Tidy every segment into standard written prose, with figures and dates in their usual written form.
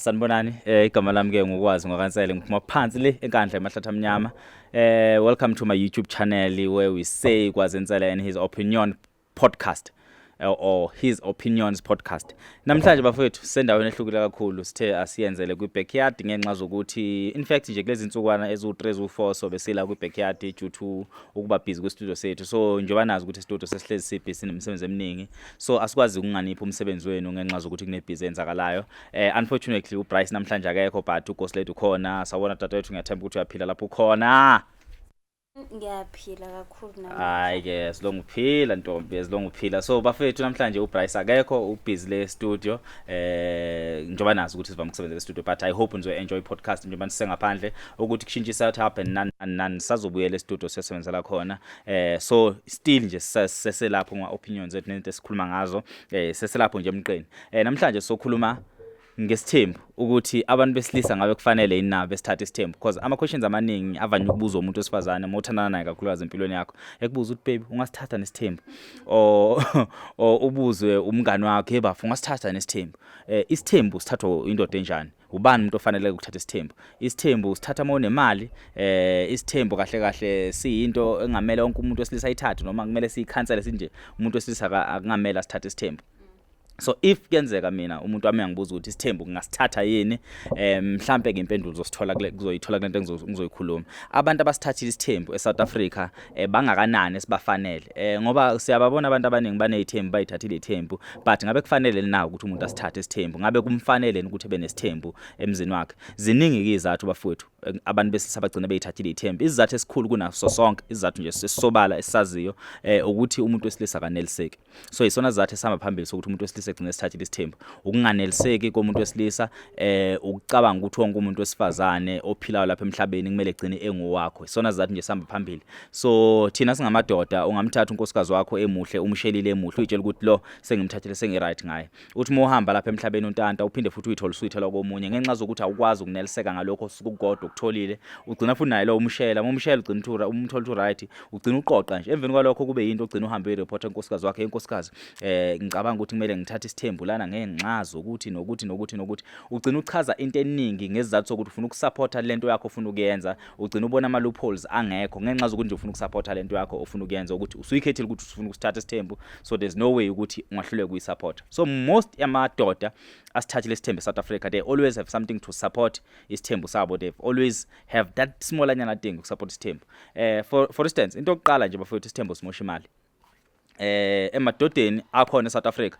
Sanibonani igama lami ke ngokwazi ngokansele ngiphuma phansi le enkandla emahlathi amnyama. Welcome to my YouTube channel where we say kwaZensele and his opinion podcast or his opinions podcast. Namhlanje bafowethu sendaweni ehlukile kakhulu sithe asiyenzele kwi backyard ngenxa zokuthi in fact nje kulezi insukwana ezu3 ezu4 so besila kwi backyard due to ukuba busy kwi studio sethu. So njengoba nazi ukuthi studio sesihlezi sibhizi nemisebenzi eminingi, so asikwazi ukunganipha umsebenzi wenu ngenxa zokuthi kune busy enzakalayo. Unfortunately uBryce namhlanje akekho but uGhost lethu khona. Sawona tata wethu ngiyathemba ukuthi uyaphila lapho khona. Ngiyaphila kakhulu nami. Hayi ke silonga uphila ntombi, silonga uphila. So bafethu namhlanje uBryce akekho ubusy le studio. Njengoba nazi ukuthi sivama ukusebenzela studio but I hope nizo enjoy podcast njengoba sisengaphandle ukuthi kushintshe setup and none sazobuyela studio sesebenzela khona. So still nje seselapho ngwa opinions zethu nento esikhuluma ngazo. Seselapho nje emqeni. Namhlanje sokhuluma ngesithembu ukuthi abantu besilisa ngabe kufanele yini na besithatha isithembu because ama questions amaningi avanye ukubuzwa umuntu osifazane mothandana naye kakhulukazi empilweni yakho ekubuza ukuthi baby ungasithatha nesithembu or ubuzwe umngani wakhe ebafu ungasithatha nesithembu. Isithembu sithathwa indoda enjani, ubani umuntu ofanele ukuthatha isithembu? Isithembu sithatha uma uneMali. Isithembu kahle kahle siyinto engamele wonke umuntu wesilisa ayithathe noma kumele siyikhansele sinje umuntu wesilisa akungamela sithatha isithembu. So if kuyenzeka mina umuntu wami angibuza ukuthi isithembu ngingasithatha yini, mhlambe ke impendulo zosithola kuzoyithola kulento engizoyikhuluma. Abantu abasithathile isithembu eSouth Africa bangakanani esibafanele, ngoba siyababona abantu abaningi banezithembu bayithathile ithembu but ngabe kufanele na ukuthi umuntu asithathe isithembu, ngabe kumfanele ukuthi ebe nesithembu emzini wakhe? Ziningi ke izathu bafowethu abantu besilisa bagcina beyithathile ithembu. Izathu esikhulu kunaso sonke izathu nje sisobala esisaziyo ukuthi umuntu wesilisa kaneliseki. So isona izathu esihamba phambili sokuthi umuntu wesilisa egcina esithathile isithembu, ukunganeliseki komuntu wesilisa, ukucabanga ukuthi wonke umuntu wesifazane ophilayo lapha emhlabeni kumele egcine engowakho. Isona izathu nje sihamba phambili. So thina singamadoda ungamthatha unkosikazi wakho emuhle umshelile emuhle uyitshela ukuthi lo sengimthathile sengiright ngaye. Uthi uma uhamba lapha emhlabeni untanta uphinde futhi uyithola usuyithola komunye ngenxa zokuthi awukwazi ukuneliseka ngalokho sukugodwa ukutholile, ugcina futhi naye lo umshela ugcina umthola right, ugcina uqoqa nje emveni kwalokho kube yinto ugcina uhamba ireport enkosikazi wakhe. Inkosikazi ngicabanga ukuthi kumele ngithathe isithembu lana ngenxazo ukuthi nokuthi ugcina uchaza into eningi ngesizathu sokuthi ufuna ukusupporta lento yakho ufuna ukuyenza. Ugcina ubona ama loopholes angekho ngenxa zokuthi nje ufuna ukusupporta lento yakho ufuna ukuyenza ukuthi usuyikhethile ukuthi ufuna ukusithatha isithembu, so there's no way ukuthi ungahluleka ukuyisupport. So most yamadoda asithathile isithembu eSouth Africa they always have something to support isithembu sabo. They always have that small anyana thing ukusupport isithembu. For instance into yokuqala nje bafowethu isithembu simosha imali. Emadodeni akhona eSouth Africa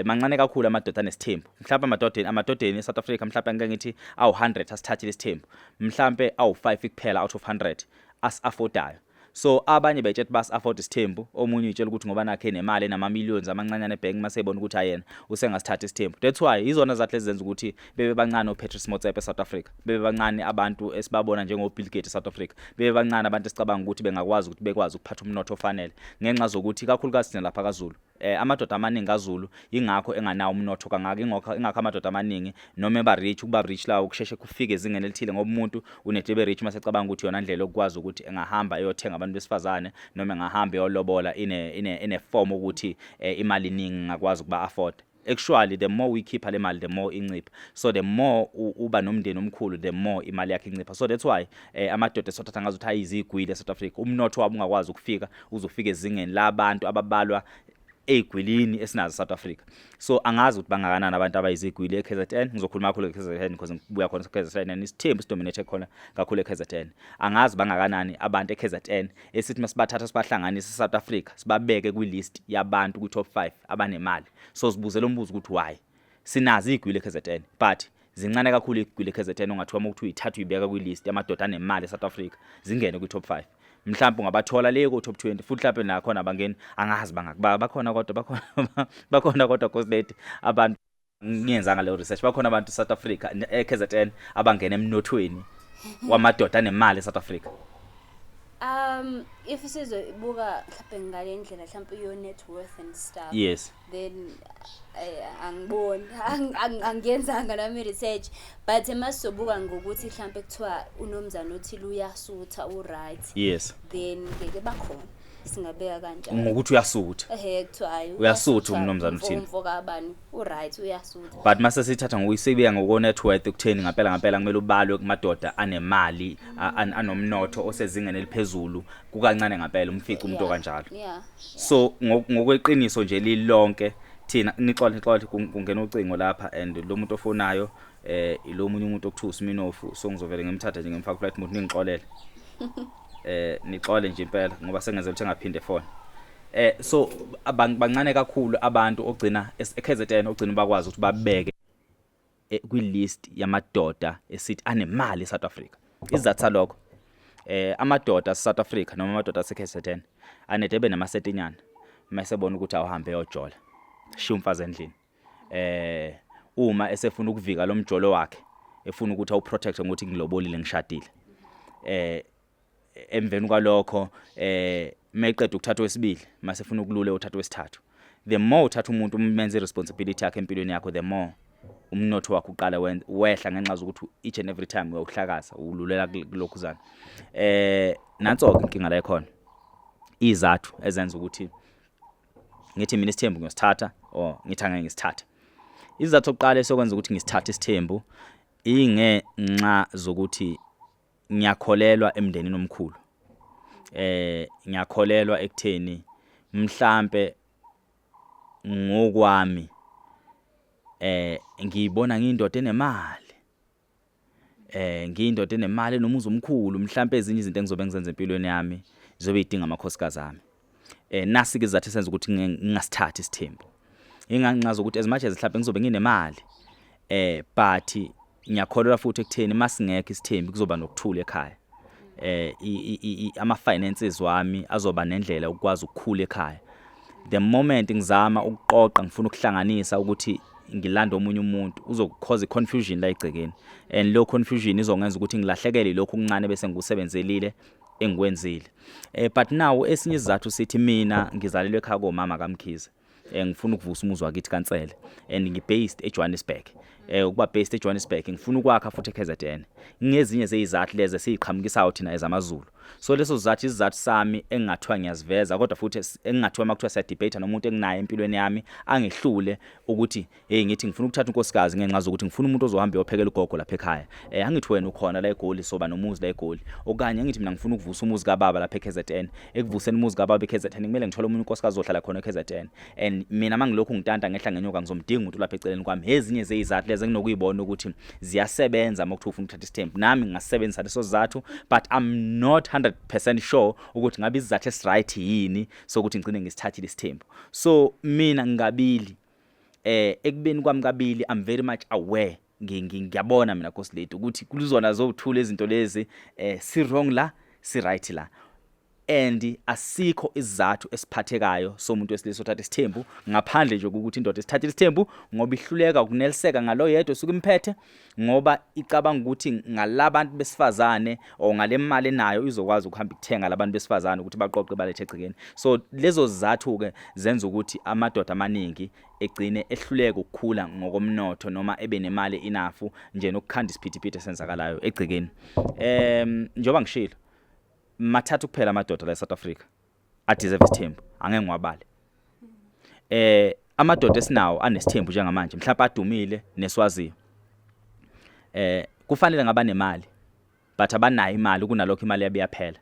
mancane kakhulu amadoda nesithembu. Mhlawumbe amadodeni eSouth Africa mhlawumbe ngeke ngithi awu100 asithathile isithembu, mhlawumbe awu5 kuphela out of 100 as-affordayo. So abanye bethethe basi-afford isithembu, omunye utshela ukuthi ngoba nakhe nemali nama millions amancane ebank masebona ukuthi ayena usengasithatha isithembu. That's why izona zathi lezenza ukuthi bebe bancane oPatrice Motsepe eSouth Africa, bebe bancane abantu esibabona njengoBill Gates eSouth Africa, bebe bancane abantu esicabanga ukuthi bengakwazi ukuthi bekwazi ukuphatha umnotho ofanele ngenxa zokuthi kakhulukazi sina lapha kaZulu amadoda amaningi kaZulu ingakho enganawo umnotho kangaka. Ingakho amadoda amaningi noma eba rich ukuba rich la ukusheshe kufike ezingeni elithile ngoba umuntu unedebe rich masecabanga ukuthi yona ndlela okwazi ukuthi engahamba eyothenga abantu besifazane noma engahamba eyolobola ine form ukuthi imali iningi ngakwazi ukuba afford. Actually the more we keep le mali the more incipha, so the more uba nomndeni omkhulu the more imali yakhe incipha. So that's why amadoda esothatha ngazo ukuthi ayizigwili eSouth Africa umnotho wabo ungakwazi ukufika uzofika ezingeni labantu ababalwa egwilini esinazo eSouth Africa. So angazi ukuthi bangakanani abantu abayizigwili eKZN. Ngizokhuluma kakhulu eKZN because ngibuya khona eKZN isithembu sidominate khona kakhulu eKZN. Angazi bangakanani abantu eKZN esithi masibathatha sibahlanganisa eSouth Africa sibabeke kwilist yabantu ku top 5 abanemali. So sibuzela umbuzo ukuthi why sinazi igwili eKZN but zincane kakhulu igwili eKZN ongathiwa ukuthi uyithatha uyibeka kwilist yamadoda anemali eSouth Africa zingene ku top 5. Mhlawumbe ungabathola le ku top 20 futhi lapho nakhona abangeni angazi bakhona kodwa cause abantu ngiyenzanga le research bakhona abantu eSouth Africa eKZN abangena emnothweni wamadoda anemali eSouth Africa. If sizobuka mhlawumbe ngale ndlela mhlawumbe your net worth and stuff, yes, then angiboni angiyenzanga nami research but emasobuka ngokuthi mhlawumbe kuthiwa unomzana othile uyasutha right, yes, then ngeke bakhona. singabeka kanjani ngokuthi uyasutha kuthiwa hayi uyasutha umnomzana uthini umfoka abani right uyasutha but mase sithatha ngokuyisibeka ngoko net worth ekutheni ngempela kumele ubalwe kumadoda anemali anomnotho osezingeni eliphezulu kukancane ngempela umfica umuntu kanjalo so ngokweqiniso nje lilonke thina nixoxe kungena ucingo lapha and lo muntu ofonayo lo munye umuntu okuthiwa uSminofu so ngizovela ngimthatha nje ngimfaka flight mode ningixolele nixole nje impela ngoba sengenzela ukuthi engaphinde phone so bancane kakhulu abantu ogcina eKZN ogcina bakwazi ukuthi babeke kwi list yamadoda esithi anemali eSouth Africa izathu salokho amadoda eSouth Africa noma amadoda aseKZN anede benamasethinyana masebona ukuthi awuhambe yojola shiya umfazi endlini uma esefuna ukuvika lo mjolo wakhe efuna ukuthi awuprotect ngokuthi ngilobolile ngishadile emveni kwalokho mayiqeda ukuthatha wesibili masefuna ukulule uthatha wesithathu the more uthatha umuntu umenze responsibility yakhe empilweni yakho the more umnotho wakho uqala wehla ngenxa zokuthi each and every time uyawuhlakaza ululela kulokhuzana nanso inkinga la ikhona izathu ezenza ukuthi ngithi mina isithembu ngiyosithatha or ngithi angeke ngisithathe izathu oqala esokwenza ukuthi ngisithathe isithembu ingenxa zokuthi ngiyakholelwa emndenini omkhulu ngiyakholelwa ekutheni mhlambe ngokwami ngiyibona ngiyindoda enemali ngiyindoda enemali nomuzi omkhulu mhlambe ezinye izinto engizobe ngizenza empilweni yami zizobe idinga amakhosikazi ami nasi ke izathu esenza ukuthi ngingasithathi isithembu inganqaza ukuthi as much as mhlambe ngizobe nginemali but ngiyakholelwa futhi ekutheni masingekho isithembu kuzoba nokuthula ekhaya ama finances wami azoba nendlela ukwazi ukukhula ekhaya the moment ngizama ukuqoqa ngifuna ukuhlanganisa ukuthi ngilanda omunye umuntu uzokhoza iconfusion la egcekeni and lo confusion izongenza ukuthi ngilahlekele lokho okuncane bese ngikusebenzelile engikwenzile but now esinye isizathu sithi mina ngizalelwe ekhaya komama kaMkhize ngifuna ukuvusa umuzi wakithi kaNtsele and ngibased eJohannesburg ukuba based eJohannesburg ngifuna ukwakha futhi eKZN ngezinye zezizathu lezi siziqhamukisayo thina ezamaZulu so leso sizathu isizathu sami engingathiwa ngiyaziveza kodwa futhi engingathiwa makuthiwa siya debate nomuntu enginayo empilweni yami angihlule ukuthi ngithi ngifuna ukuthatha unkosikazi ngenxa ukuthi ngifuna umuntu ozohamba eyophekela ugogo lapha ekhaya angithi wena ukhona la eGoli soba nomuzi la eGoli okanye ngithi mina ngifuna ukuvusa umuzi kaBaba lapha eKZN ekuvuseni umuzi kaBaba eKZN kumele ngithole umuntu unkosikazi ohlala khona eKZN and mina mangilokhu ngitanta ngehla ngenyoka ngizomdinga umuntu lapha eceleni kwami ezinye zezizathu lezi nginokuyibona ukuthi ziyasebenza makuthiwa ufuna ukuthatha isithembu nami ngasebenzisa leso sizathu but I'm not 100% sure ukuthi ngabe izathu esright yini sokuthi ngicine ngisithathile isithembu so mina ngabili ekubeni kwami kabili I'm very much aware ngiyabona mina Nkosi ukuthi kulizona zokuthula izinto lezi si wrong la si right la and asikho izathu esiphathekayo somuntu wesilisa othatha isithembu ngaphandle nje ukuthi indoda esithatha isithembu ngoba ihluleka ukuneliseka ngalo yedwa suku imphethe ngoba icabanga ukuthi ngalabantu besifazane o ngale mali nayo izokwazi ukuhamba ukuthenga labantu besifazane ukuthi baqoqe balethe egcekeni so lezo zizathu ke zenza ukuthi amadoda amaningi egcine ehluleka ukukhula ngokomnotho noma ebe nemali inafu nje nokukhanda isiphithiphithi esenzakalayo egcekeni njoba ngishilo mathathu kuphela amadoda la eSouth Africa adeserve isithembu angeke ngiwabale amadoda esinawo anesithembu njengamanje mhlawumbe adumile neswaziyo kufanele ngaba nemali but abanayo imali kunalokho imali yabiyaphela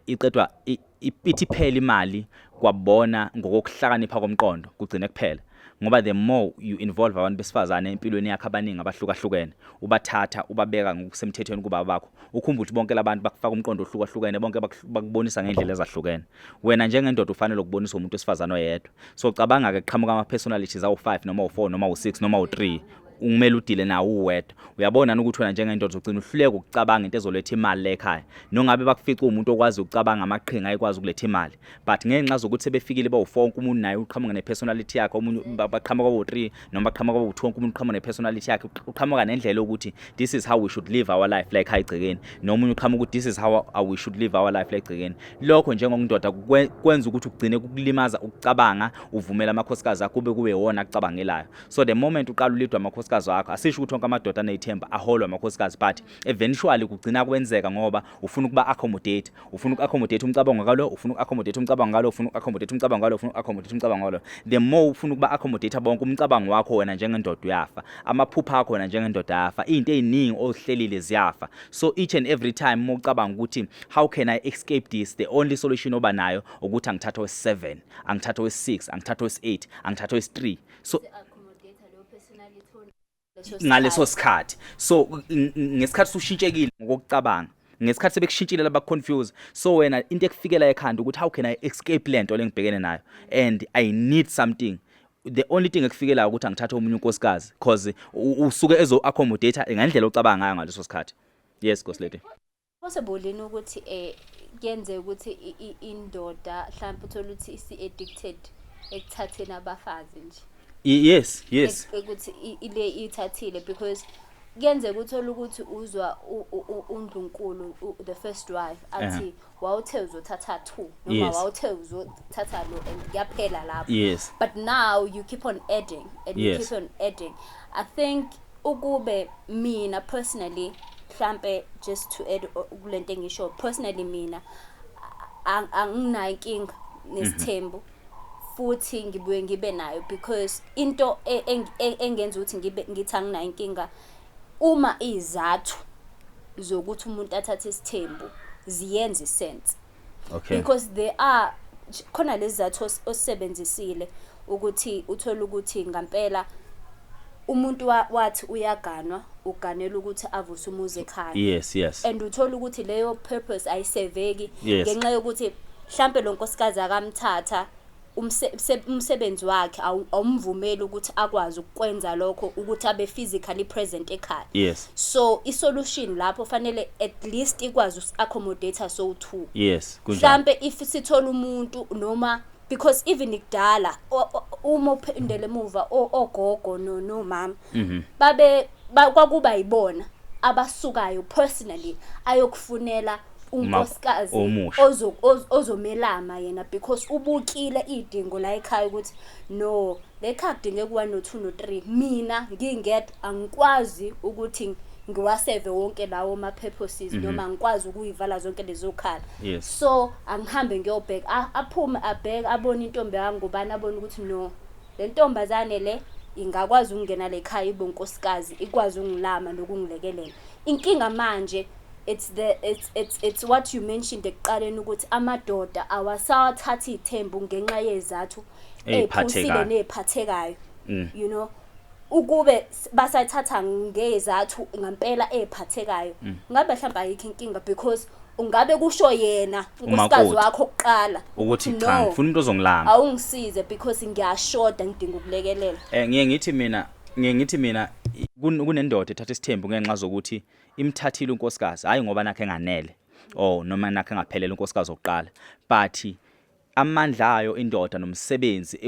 iqedwa ipithi phela imali kwabona ngokuhlakanipha komqondo kugcina kuphela ngoba the more you involve abantu besifazane empilweni yakhe abaningi abahlukahlukene ubathatha ubabeka ngokusemthethweni kuba bakho ukhumbula ukuthi bonke labantu bakufaka umqondo ohlukahlukene bonke bakubonisa ngendlela ezahlukene wena njengendoda ufanele ukubonisa umuntu wesifazane oyedwa so cabanga ke qhamuka ama personalities awu5 noma u4 noma u6 noma u3 umele udile nawo uwedwa uyabona ukuthi wena njengendoda ugcina uhluleka ukucabanga into ezoletha imali lekhaya nongabe bakufica umuntu okwazi ukucabanga amaqhinga ayikwazi ukuletha imali but ngenxa zokuthi sebefikile bawu4 umuntu naye uqhamuka nepersonality yakhe umuntu baqhamuka bawu3 noma baqhamuka bawu2 umuntu uqhamuka nepersonality yakhe uqhamuka nendlela ukuthi this is how we should live our life like hayigcekeni nomunye uqhamuka ukuthi this is how we should live our life like egcekeni lokho njengokundoda kwenza ukuthi ugcine kukulimaza ukucabanga uvumela amakhosikazi akho kube wona akucabangelayo so the moment uqala ulidwa amakhosikazi unkosikazi wakho asisho ukuthi onke amadoda anezithemba aholwa amakhosikazi but eventually kugcina kwenzeka ngoba ufuna ukuba accommodate umcabango ngalo ufuna uku-accommodate umcabango ngalo ufuna uku-accommodate umcabango ngalo ufuna uku-accommodate umcabango ngalo the more ufuna ukuba accommodate bonke umcabango wakho wena njengendoda uyafa amaphupha akho wena njengendoda yafa into eziningi ohlelile ziyafa so each and every time mocabanga ukuthi how can I escape this the only solution oba nayo ukuthi angithatha wes7 angithatha wes6 angithatha wes8 angithatha wes3 so ngaleso sikhathi so ngesikhathi ushintshekile ngokucabanga ngesikhathi sebekushintshile laba confuse so wena into ekufikela ekhanda ukuthi how can I escape lento lengibhekene nayo and I need something the only thing ekufikela ukuthi angithatha umunye unkosikazi because usuke ezo accommodate ngendlela ocabanga ngayo ngaleso sikhathi yes Ghost possible yini ukuthi kuyenze ukuthi indoda mhlawumbe uthola ukuthi isi-addicted ekuthatheni abafazi nje yes ukuthi ile ithathile because kuyenze ukuthola ukuthi uzwa uNdlunkulu the first wife athi wawuthe uzothatha 2 noma wawuthe uzothatha lo and kuyaphela lapho yes but now you keep on adding and you keep on adding I think ukube mina personally mhlambe just to add kulento engisho personally mina anginayo inkinga nesithembu futhi ngibuye ngibe nayo because into engenza ukuthi ngithi anginayo inkinga uma izathu zokuthi umuntu athathe isithembu ziyenza sense because there are khona lezi zathu osebenzisile ukuthi uthola ukuthi ngempela umuntu wathi uyaganwa uganela ukuthi avuse umuzi ekhaya yes and uthola ukuthi leyo purpose ayiseveki ngenxa yokuthi mhlambe lo nkosikazi akamthatha umsebenzi wakhe awumvumeli ukuthi akwazi ukwenza lokho ukuthi abe physically present ekhaya so isolution lapho fanele at least ikwazi uku-accommodate so 2 mhlambe if sithola umuntu noma because even ikudala uma uphindele emuva ogogo no mama babe kwakuba yibona abasukayo personally ayokufunela unkosikazi ozomelama yena because ubukile idingo la ekhaya ukuthi no lekhaya kudinge ku1 no 2 no 3 mina ngingedwa angikwazi ukuthi ngiwaseve wonke lawo ma purposes noma ngikwazi ukuyivala zonke lezo khala so angihambe ngiyobheka aphume abheka abone intombi yangu ngubani abone ukuthi no le ntombazane le ingakwazi ukungena lekhaya ibonkosikazi ikwazi ungilama nokungilekelela inkinga manje it's what you mentioned ekuqaleni ukuthi amadoda awasathatha ithembu ngenxa yezathu ephusile nephathekayo you know ukube basathatha ngezathu ngempela ephathekayo ngabe mhlawumbe ayikho inkinga because ungabe kusho yena unkosikazi wakho oqala ukuthi cha ngifuna umuntu ozongilama awungisize because ngiyashoda ngidinga ukulekelela ngiye ngithi mina kunendoda ethatha isithembu ngenxa zokuthi imthathile unkosikazi hayi ngoba nakhe enganele noma nakhe engaphelele unkosikazi oqala but amandla ayo indoda nomsebenzi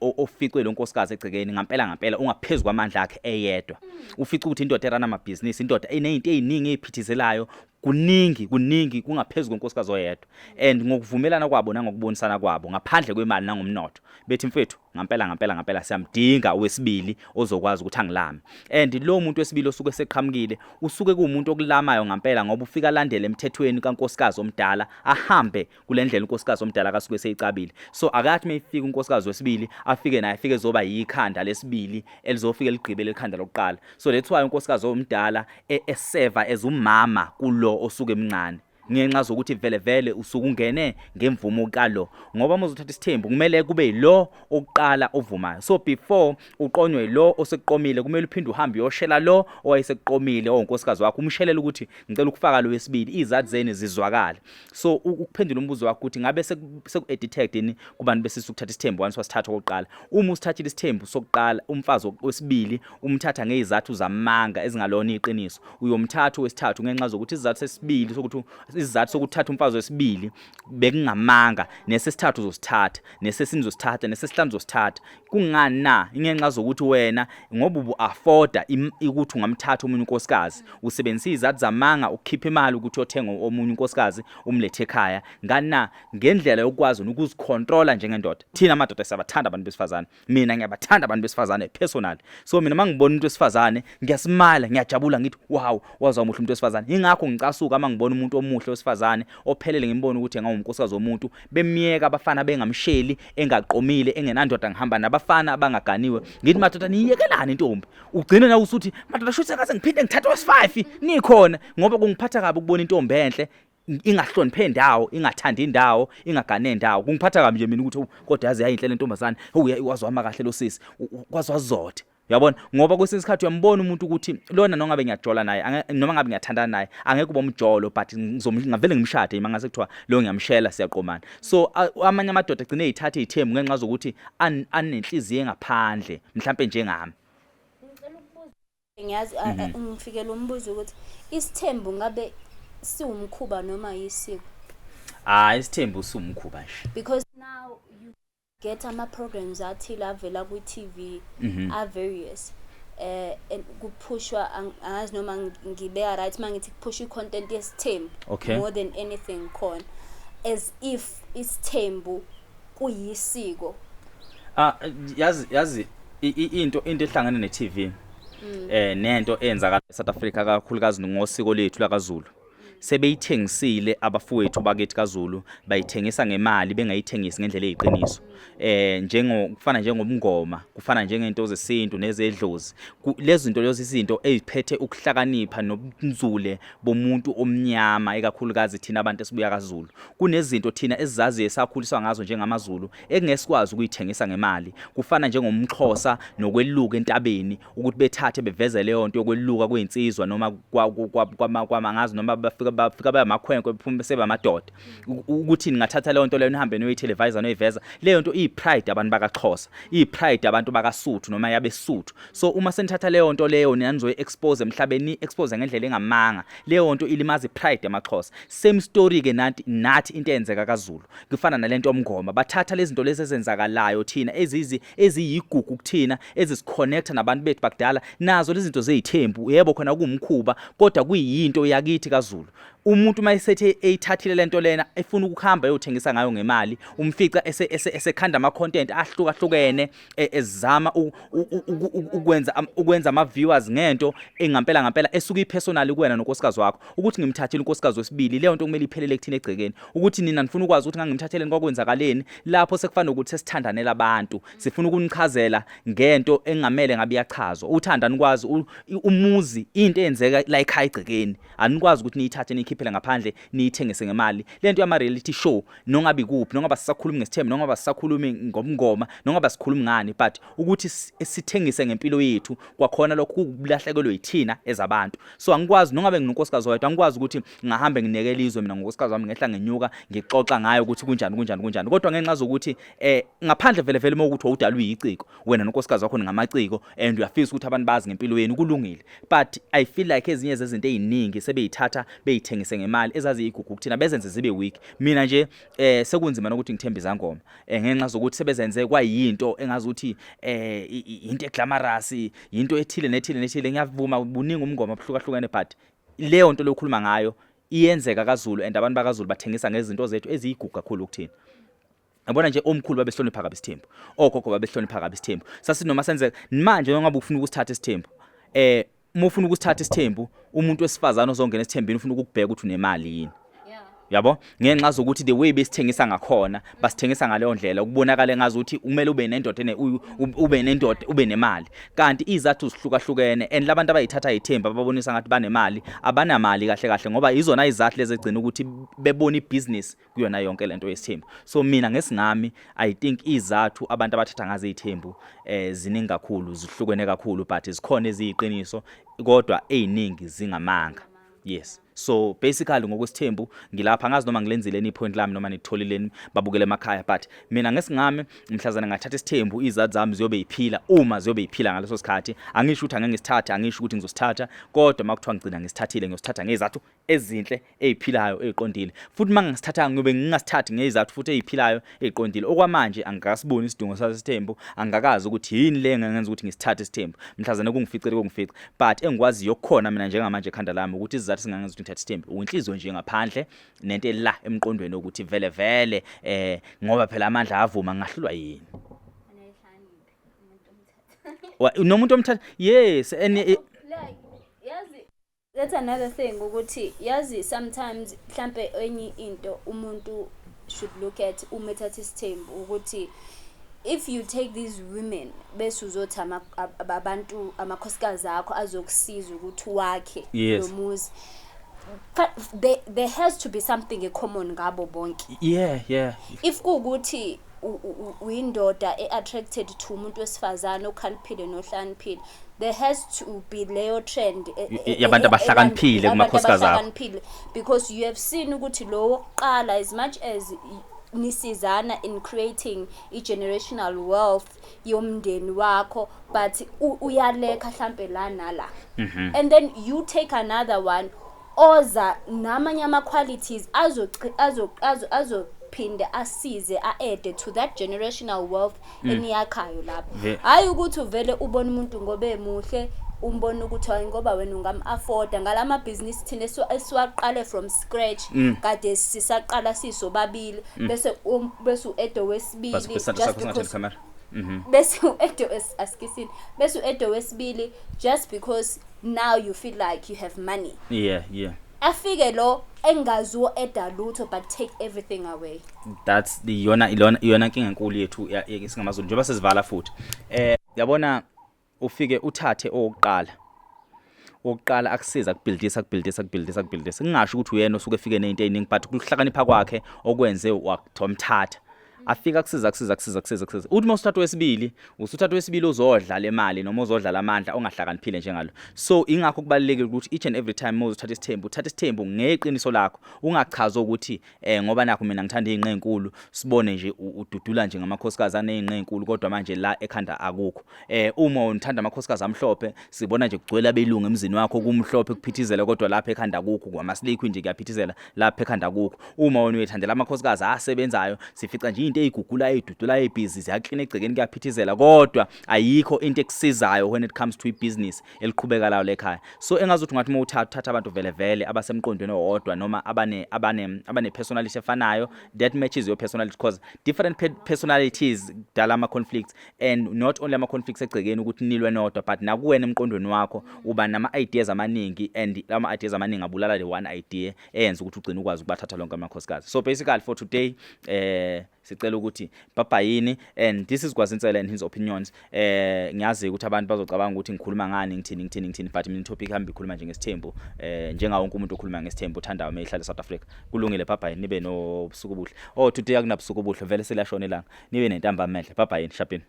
oficwe lonkosikazi egcekeni ngempela ungaphezulu kwamandla akhe eyedwa ufica ukuthi indoda erana amabhizinisi indoda enezinto eziningi eziphithizelayo kuningi kungaphezulu kwenkosikazi oyedwa and ngokuvumelana kwabo nangokubonisana kwabo ngaphandle kwemali nangomnotho bethi mfethu ngempela siyamdinga owesibili ozokwazi ukuthi angilame and lo muntu wesibili osuke seqhamukile usuke kuumuntu okulamayo ngempela ngoba ufika landele emthethweni kankosikazi omdala ahambe kulendlela unkosikazi omdala kasuke seyicabile so akathi mayifika unkosikazi wesibili afike naye afike zoba yikhanda lesibili elizofika ligqibele ikhanda lokuqala so that's why unkosikazi omdala eseva ezumama kulo osuke emncane ngenxa zokuthi vele usuke ungene ngemvumo kalo ngoba mozothatha isithembu kumele kube yilo oqala ovumayo so before uqonywe lo osekuqomile kumele uphinde uhambe uyoshela lo owayeseqomile onkosikazi wakho umshelela ukuthi ngicela ukufaka lo wesibili izathu zeni zizwakala so ukuphendula umbuzo wakho ukuthi ngabe seku-detect yini kubantu besise ukuthatha isithembu once wasithatha oqala uma usithathile isithembu sokuqala umfazi wesibili umthatha ngezathu zamanga ezingalona iqiniso uyomthatha wesithathu ngenxa zokuthi izathu sesibili sokuthi isizathu sokuthatha umfazi wesibili bekungamanga nesesithathu uzosithatha nesesine uzosithatha nesesihlanu uzosithatha kungani na ingenxa zokuthi wena ngoba ubu-Afforder ukuthi ungamthatha umunye unkosikazi usebenzisa izathu zamanga ukukhipha imali ukuthi uyothenga omunye unkosikazi umlethe ekhaya ngani na ngendlela yokwazi ukuzicontrola njengendoda thina amadoda siyabathanda abantu besifazane mina ngiyabathanda abantu besifazane personally so mina mangibona umuntu wesifazane ngiyasimala ngiyajabula ngithi wow wazwa umuhle umuntu wesifazane ingakho ngicasuka mangibona umuntu omuhle wesifazane ophelele ngimbona ukuthi engawumnkosikazi womuntu bemiyeka abafana bengamsheli engaqomile engenandoda ngihamba nabafana abangaganiwe ngithi madoda niyekelani intombi ugcina na usuthi madoda shuthe ngase ngiphinde ngithathe was5 nikhona ngoba kungiphatha kabi ukubona intombi enhle ingahloniphe indawo ingathandi indawo ingagane indawo kungiphatha kabi nje mina ukuthi kodwa yazi yayinhle intombazane wazwama kahle lo sisi kwazwa zodwa yabona ngoba kwesinye isikhathi uyambona umuntu ukuthi lona noma ngabe ngiyajola naye noma ngabe ngiyathanda naye angeke ube umjolo but ngizongavele ngimshade mangase kuthiwa lo ngiyamshela siyaqomana so amanye amadoda agcine ezithatha izithembu ngenxa zokuthi anenhliziyo engaphandle mhlambe njengami ngiyazi ngifikele umbuzo ukuthi isithembu ngabe siwumkhuba noma yisiko isithembu siwumkhuba nje because now you get ama-programs athile avela kwi-TV are various and kupushwa angazi noma ngibeka right mangithi kupusha i-content yesithembu more than anything khona as if isithembu kuyisiko yazi into ehlangene ne-TV nento eyenzakala eSouth Africa kakhulukazi ngosiko lethu la kaZulu sebeyithengisile abafowethu bakithi kaZulu bayithengisa ngemali bengayithengisi ngendlela eziqiniso kufana njengomngoma kufana njengento zesintu nezedlozi lezi zinto lezi izinto eziphethe ukuhlakanipha nobunzule bomuntu omnyama ekakhulukazi thina abantu esibuya kaZulu kunezinto thina ezizazi esakhuliswa ngazo njengamaZulu engesikwazi ukuyithengisa ngemali kufana njengomXhosa nokweluka entabeni ukuthi bethathe beveze leyo nto yokweluka kweinsizwa noma kwamangazi noma bafika bayamakhwenkwe bephume sebe amadoda ukuthi ningathatha leyo nto leyo nihambe noyitelevisor noyiveza leyo nto ipride abantu bakaXhosa ipride abantu bakasuthu noma yabesuthu so uma senithatha leyo nto leyo niyanzoyi expose emhlabeni expose ngendlela engamanga leyo nto ilimaza ipride yamaXhosa same story ke nathi into eyenzeka kaZulu kufana nalento omngoma bathatha lezi zinto lezi ezenzakalayo thina eziyigugu kuthina ezisiconnecta nabantu bethu bakudala nazo lezi zinto zezithembu yebo khona kuumkhuba kodwa kuyinto yakithi kaZulu umuntu mayisethe eyithathile lento lena efuna ukuhamba eyothengisa ngayo ngemali umfica esekhanda ama content ahlukahlukene ezama ukwenza ama viewers ngento engampela esuka ipersonal kuwena nonkosikazi wakho ukuthi ngimthathile unkosikazi wesibili leyo nto kumele iphelele kuthina egcekeni ukuthi nina nifuna ukwazi ukuthi ngangimthatheleni kwakwenzakaleni lapho sekufana ukuthi sesithandanela abantu sifuna ukunichazela ngento engamele ngabe iyachazwa uthanda nikwazi umuzi into eyenzeka la ekhaya egcekeni anikwazi ukuthi niyithathe nikhiphele ngaphandle niyithengise ngemali lento yama reality show nongabe kuphi nongaba sisakhuluma ngesithembu nongaba sisakhuluma ngomngoma nongaba sikhuluma ngani but ukuthi sithengise ngempilo yethu kwakhona lokho kubulahlekelwe yithina ezabantu so angikwazi nongabe nginonkosikazi wethu angikwazi ukuthi ngahambe nginekela izwe mina ngonkosikazi wami ngehla ngenyuka ngixoxa ngayo ukuthi kunjani kodwa ngenxa zokuthi ngaphandle vele mawukuthi udalwe yiciko wena nonkosikazi wakho ngamaciko and uyafisa ukuthi abantu bazi ngempilo yenu kulungile but I feel like ezinye zezinto eziningi sebeyithatha beyithengise ngemali ezazi igugu kuthina bezenze zibe weak mina nje sekunzima ukuthi ngithembe izangoma ngenxa zokuthi sebezenze kwayinto engazi ukuthi into eglamorous into ethile nethile ngiyavuma buningi umngoma obhlukahlukene but leyo nto lokukhuluma ngayo iyenzeka kaZulu and abantu bakaZulu bathengisa ngezinto zethu eziyigugu kakhulu kuthina yabona nje omkhulu babehlonipha kabi isithembu ogogo babehlonipha kabi isithembu sasithi noma senzeka manje ngoba ufuna ukusithatha isithembu uma ufuna ukusithatha isithembu umuntu wesifazana ozongena esithembini ufuna ukubheka ukuthi unemali yini yabo ngenxa zokuthi the way besithengisa ngakhona basithengisa ngaleyo ndlela ukubonakala ngazi ukuthi kumele ube nendoda ube nemali kanti izathu zihlukahlukene and labantu abayithatha ithemba babonisa ngathi banemali abanamali kahle ngoba izona izathu lezi egcina ukuthi bebona ibusiness kuyona yonke lento yesithembu so mina ngesingami I think izathu abantu abathatha ngazi ithembu ziningi kakhulu zihlukene kakhulu but zikhona eziyiqiniso kodwa eziningi zingamanga yes So basically ngokwesithembu ngilapha ngazi noma ngilenzile ni point lami noma nitholileni babukele emakhaya, but mina ngesingami mhlazana ngathatha isithembu izathu zami ziyobe iphila uma ziyobe iphila ngaleso sikhathi. Angisho ukuthi angeke ngisithathe, angisho ukuthi ngizosithatha, kodwa makuthiwa ngicina ngisithathile ngiyosithatha ngezathu ezinhle eziphilayo eziqondile. Futhi mangisithatha ngiyobe ngingasithathi ngezathu futhi eziphilayo eziqondile. Okwamanje angasiboni isidingo sasithembu, angakazi ukuthi yini le ngenza ukuthi ngisithathe isithembu. Mhlazana kungifice, but engikwazi yokukhona mina njengamanje ekhanda lami ukuthi izathu singangenza ukuthi ngithathe isithembu unhliziyo nje ngaphandle nento la emqondweni ukuthi vele ngoba phela amandla avuma ngahlulwa yini. Nomuntu omthatha, yes, and like yazi that's another thing ukuthi yazi sometimes mhlambe enye into umuntu should look at umethatha isithembu ukuthi if you take these women bese uzothi abantu amakhosikazi akho azokusiza ukuthi wakhe lo muzi, there has to be something common ngabo bonke. Yeah. If kuukuthi uyindoda attracted to umuntu wesifazane okhaliphile nohlaniphile, there has to be leyo trend yabantu abahlakaniphile kumakhosikazi akho, because you have seen ukuthi lo wokuqala as much as nisizana in creating generational wealth yomndeni wakho, but uyaleka mhlambe la nala, and then you take another one oza namanye ama qualities azophinde asize add to that generational wealth eniyakhayo lapho. Hayi ukuthi uvele ubone umuntu ngoba emuhle umbona ukuthi hayi ngoba wena ungam-afforda ngalama business thina esiwaqale from scratch, kade sisaqala sisobabili bese u-Edo wesibili just because bese u-Edo askisini bese u-Edo wesibili just because now you feel like you have money. Yeah. Afike lo engazuo eda lutho but take everything away. That's the yona nkinga enkulu yethu isingamaZulu njengoba sesivala futhi. Yabona ufike uthathe oqala akusiza kubuildisa. Ngingasho ukuthi uyena osuke efike nezinto eziningi, but kuhlakanipha kwakhe okwenze wathomthatha. Afika kusiza. Uthi mawusithatha wesibili, usuthatha wesibili uzodla le mali noma uzodla lamandla ongahlakaniphile njengalo. So ingakho kubalekile ukuthi each and every time mawuzothatha isithembu, uthatha isithembu ngeqiniso lakho. Ungachaza ukuthi ngoba nakho mina ngithanda izinqe ezinkulu, sibone nje ududula nje ngamakhosikazi anezinqe ezinkulu kodwa manje la ekhanda akukho. Uma uthanda amakhosikazi amhlophe, sibona nje kugcwele abelungu emzini wakho kumhlophe kuphithizela kodwa lapha ekhanda akukho, kwamasliquid nje kuyaphithizela lapha ekhanda akukho. Uma wena uyethandela amakhosikazi asebenzayo, sifica nje into eyigugula eyidudula ebhizi ziyaklina egcekeni kuyaphithizela kodwa ayikho into ekusizayo when it comes to ibusiness eliqhubeka lawo lekhaya. So engazuthi ngathi mawuthatha abantu vele abasemqondweni owodwa noma abane personality efanayo, that matches your personality, because different personalities dala ama conflicts, and not only ama conflicts egcekeni ukuthi nilwe nodwa, but nakuwena emqondweni wakho uba nama ideas amaningi, and ama ideas amaningi abulala le one idea eyenza ukuthi ugcine ukwazi ukubathatha lonke amakhosikazi. So basically for today sicela ukuthi babhayini, and this is kwazinsela and his opinions. Ngiyazi ukuthi abantu bazocabanga ukuthi ngikhuluma ngani ngithini, but mina topic hambi ikhuluma nje ngesithembu, njengawo wonke umuntu okhuluma ngesithembu othandayo mehlala eSouth Africa. Kulungile babhayini, nibe nobusuku obuhle. Today akunabusuku obuhle vele selashona ilanga, nibe nentamba amehlo babhayini, shapini.